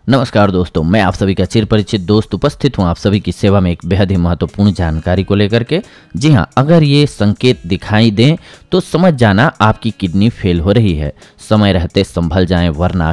नमस्कार दोस्तों, मैं आप सभी का चिर परिचित दोस्त उपस्थित हूं आप सभी की सेवा में एक बेहद ही महत्वपूर्ण जानकारी को लेकर के। जी हां, अगर ये संकेत दिखाई दें तो समझ जाना आपकी किडनी फेल हो रही है। समय रहते संभल जाएं, वरना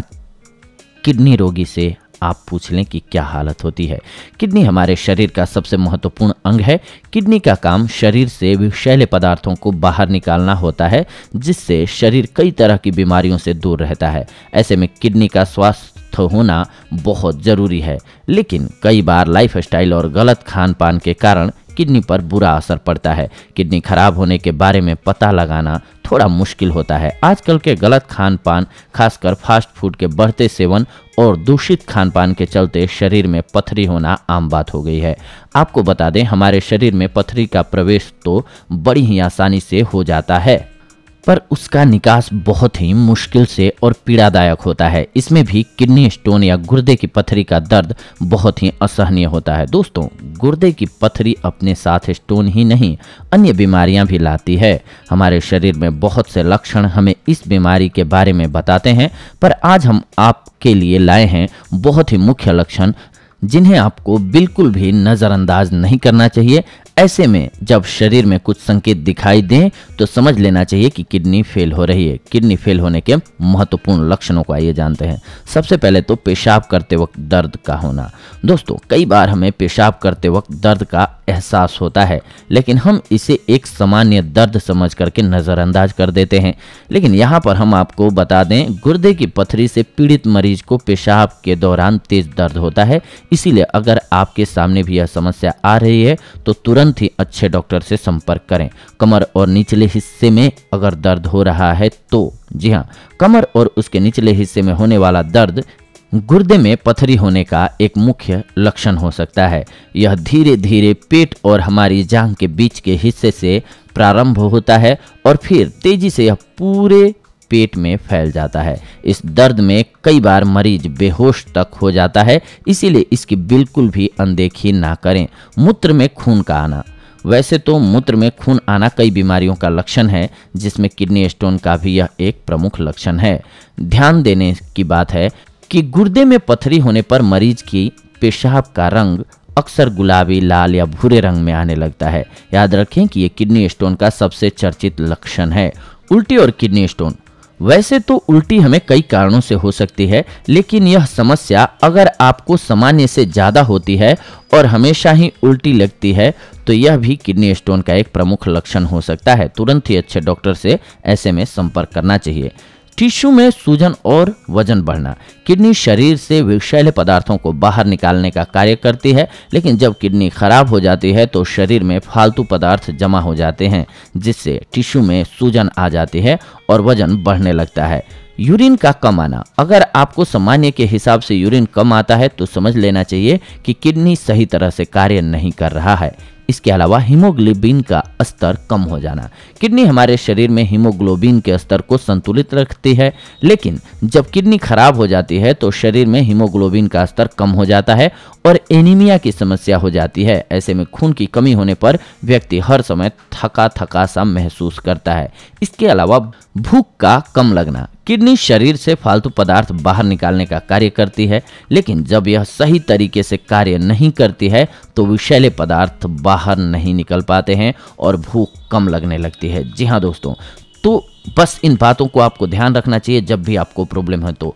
किडनी रोगी से आप पूछ लें कि क्या हालत होती है। किडनी हमारे शरीर का सबसे महत्वपूर्ण अंग है। किडनी का काम शरीर से विषैले पदार्थों को बाहर निकालना होता है, जिससे शरीर कई तरह की बीमारियों से दूर रहता है। ऐसे में किडनी का स्वास्थ्य होना बहुत ज़रूरी है, लेकिन कई बार लाइफस्टाइल और गलत खान पान के कारण किडनी पर बुरा असर पड़ता है। किडनी खराब होने के बारे में पता लगाना थोड़ा मुश्किल होता है। आजकल के गलत खान पान, खासकर फास्ट फूड के बढ़ते सेवन और दूषित खान पान के चलते शरीर में पथरी होना आम बात हो गई है। आपको बता दें, हमारे शरीर में पथरी का प्रवेश तो बड़ी ही आसानी से हो जाता है, पर उसका निकास बहुत ही मुश्किल से और पीड़ादायक होता है। इसमें भी किडनी स्टोन या गुर्दे की पथरी का दर्द बहुत ही असहनीय होता है। दोस्तों, गुर्दे की पथरी अपने साथ स्टोन ही नहीं, अन्य बीमारियां भी लाती है। हमारे शरीर में बहुत से लक्षण हमें इस बीमारी के बारे में बताते हैं, पर आज हम आपके लिए लाए हैं बहुत ही मुख्य लक्षण, जिन्हें आपको बिल्कुल भी नज़रअंदाज नहीं करना चाहिए। ऐसे में जब शरीर में कुछ संकेत दिखाई दें तो समझ लेना चाहिए कि किडनी फेल हो रही है। किडनी फेल होने के महत्वपूर्ण लक्षणों को आइए जानते हैं। सबसे पहले तो पेशाब करते वक्त दर्द का होना। दोस्तों, कई बार हमें पेशाब करते वक्त दर्द का एहसास होता है, लेकिन हम इसे एक सामान्य दर्द समझ करके नज़रअंदाज कर देते हैं। लेकिन यहाँ पर हम आपको बता दें, गुर्दे की पथरी से पीड़ित मरीज को पेशाब के दौरान तेज दर्द होता है। इसीलिए अगर आपके सामने भी यह समस्या आ रही है तो तुरंत ही अच्छे डॉक्टर से संपर्क करें। कमर और निचले हिस्से में अगर दर्द हो रहा है तो, जी हाँ, कमर और उसके निचले हिस्से में होने वाला दर्द गुर्दे में पथरी होने का एक मुख्य लक्षण हो सकता है। यह धीरे धीरे पेट और हमारी जांघ के बीच के हिस्से से प्रारंभ होता है और फिर तेजी से यह पूरे पेट में फैल जाता है। इस दर्द में कई बार मरीज बेहोश तक हो जाता है, इसीलिए इसकी बिल्कुल भी अनदेखी ना करें। मूत्र में खून का आना। वैसे तो मूत्र में खून आना कई बीमारियों का लक्षण है, जिसमें किडनी स्टोन का भी यह एक प्रमुख लक्षण है। ध्यान देने की बात है कि गुर्दे में पथरी होने पर मरीज की पेशाब का रंग अक्सर गुलाबी, लाल या भूरे रंग में आने लगता है। याद रखें कि यह किडनी स्टोन का सबसे चर्चित लक्षण है। उल्टी और किडनी स्टोन। वैसे तो उल्टी हमें कई कारणों से हो सकती है, लेकिन यह समस्या अगर आपको सामान्य से ज़्यादा होती है और हमेशा ही उल्टी लगती है तो यह भी किडनी स्टोन का एक प्रमुख लक्षण हो सकता है। तुरंत ही अच्छे डॉक्टर से ऐसे में संपर्क करना चाहिए। टिश्यू में सूजन और वजन बढ़ना। किडनी शरीर से विषैले पदार्थों को बाहर निकालने का कार्य करती है, लेकिन जब किडनी खराब हो जाती है तो शरीर में फालतू पदार्थ जमा हो जाते हैं, जिससे टिश्यू में सूजन आ जाती है और वजन बढ़ने लगता है। यूरिन का कम आना। अगर आपको सामान्य के हिसाब से यूरिन कम आता है तो समझ लेना चाहिए कि किडनी सही तरह से कार्य नहीं कर रहा है। इसके अलावा हीमोग्लोबिन का स्तर कम हो जाना। किडनी हमारे शरीर में हीमोग्लोबिन के स्तर को संतुलित रखती है, लेकिन जब किडनी खराब हो जाती है तो शरीर में हीमोग्लोबिन का स्तर कम हो जाता है और एनीमिया की समस्या हो जाती है। ऐसे में खून की कमी होने पर व्यक्ति हर समय थका थका सा महसूस करता है। इसके अलावा भूख का कम लगना। किडनी शरीर से फालतू पदार्थ बाहर निकालने का कार्य करती है, लेकिन जब यह सही तरीके से कार्य नहीं करती है तो विषैले पदार्थ बाहर नहीं निकल पाते हैं और भूख कम लगने लगती है। जी हाँ दोस्तों, तो बस इन बातों को आपको ध्यान रखना चाहिए जब भी आपको प्रॉब्लम है तो,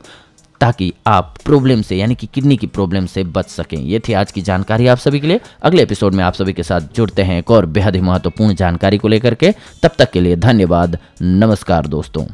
ताकि आप प्रॉब्लम से यानी कि किडनी की प्रॉब्लम से बच सकें। ये थी आज की जानकारी आप सभी के लिए। अगले एपिसोड में आप सभी के साथ जुड़ते हैं एक और बेहद ही महत्वपूर्ण जानकारी को लेकर के। तब तक के लिए धन्यवाद। नमस्कार दोस्तों।